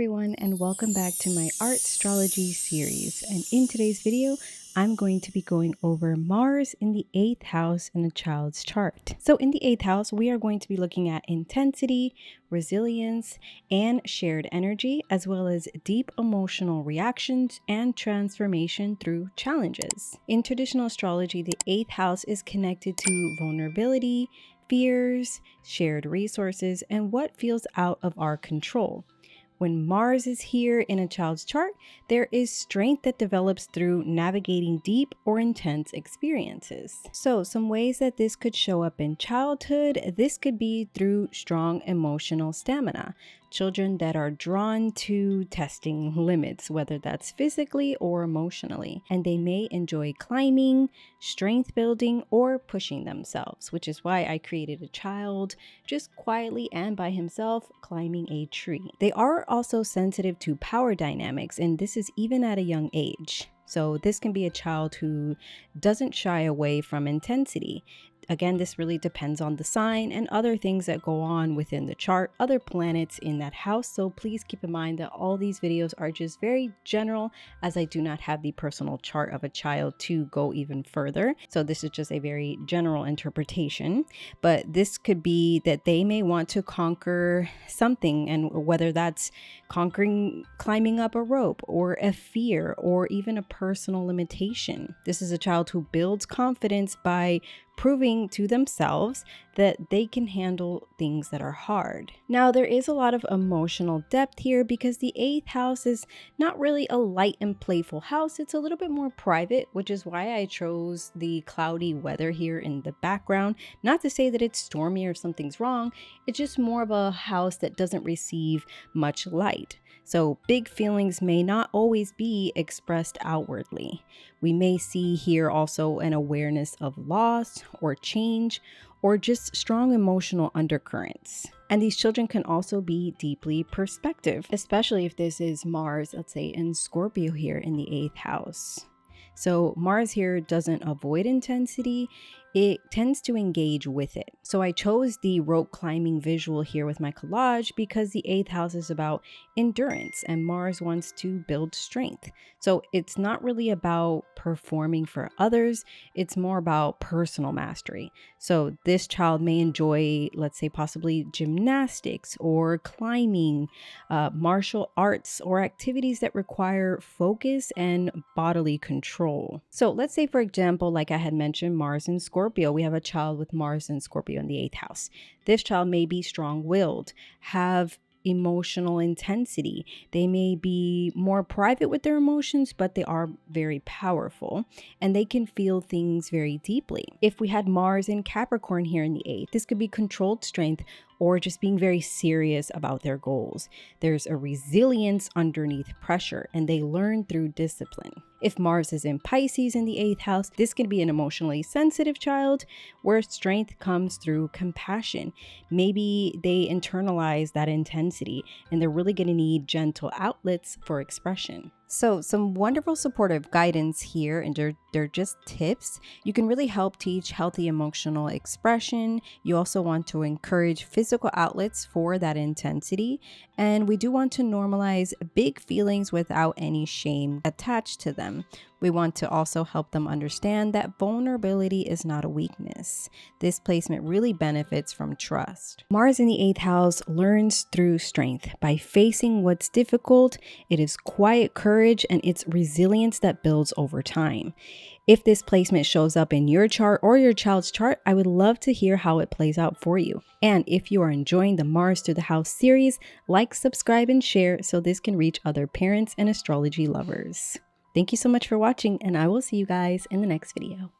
everyone, and welcome back to my Astrology series. And in today's video, I'm going to be going over Mars in the 8th house in a child's chart. So in the 8th house, we are going to be looking at intensity, resilience, and shared energy, as well as deep emotional reactions and transformation through challenges. In traditional astrology, the 8th house is connected to vulnerability, fears, shared resources, and what feels out of our control. When Mars is here in a child's chart, there is strength that develops through navigating deep or intense experiences. So some ways that this could show up in childhood, this could be through strong emotional stamina. Children that are drawn to testing limits, whether that's physically or emotionally, and they may enjoy climbing, strength building, or pushing themselves, which is why I created a child just quietly and by himself climbing a tree. They are also sensitive to power dynamics, and this is even at a young age. So this can be a child who doesn't shy away from intensity. Again, this really depends on the sign and other things that go on within the chart, other planets in that house. So please keep in mind that all these videos are just very general, as I do not have the personal chart of a child to go even further. So this is just a very general interpretation, but this could be that they may want to conquer something, and whether that's conquering climbing up a rope or a fear or even a personal limitation. This is a child who builds confidence by proving to themselves that they can handle things that are hard. Now, there is a lot of emotional depth here because the 8th house is not really a light and playful house. It's a little bit more private, which is why I chose the cloudy weather here in the background. Not to say that it's stormy or something's wrong. It's just more of a house that doesn't receive much light. So big feelings may not always be expressed outwardly. We may see here also an awareness of loss or change, or just strong emotional undercurrents. And these children can also be deeply perspective, especially if this is Mars, let's say in Scorpio here in the 8th house. So Mars here doesn't avoid intensity, it tends to engage with it. So I chose the rope climbing visual here with my collage because the 8th house is about endurance and Mars wants to build strength. So it's not really about performing for others, it's more about personal mastery. So this child may enjoy, let's say, possibly gymnastics or climbing, martial arts, or activities that require focus and bodily control. So let's say, for example, like I had mentioned, Mars and Scorpio, we have a child with Mars and Scorpio in the 8th house. This child may be strong-willed, have emotional intensity. They may be more private with their emotions, but they are very powerful and they can feel things very deeply. If we had Mars in Capricorn here in the 8th, this could be controlled strength or just being very serious about their goals. There's a resilience underneath pressure and they learn through discipline. If Mars is in Pisces in the 8th house, this can be an emotionally sensitive child where strength comes through compassion. Maybe they internalize that intensity and they're really going to need gentle outlets for expression. So some wonderful supportive guidance here, and they're just tips. You can really help teach healthy emotional expression. You also want to encourage physical outlets for that intensity. And we do want to normalize big feelings without any shame attached to them. We want to also help them understand that vulnerability is not a weakness. This placement really benefits from trust. Mars in the 8th house learns through strength. By facing what's difficult, it is quiet courage and it's resilience that builds over time. If this placement shows up in your chart or your child's chart, I would love to hear how it plays out for you. And if you are enjoying the Mars through the House series, like, subscribe, and share so this can reach other parents and astrology lovers. Thank you so much for watching, and I will see you guys in the next video.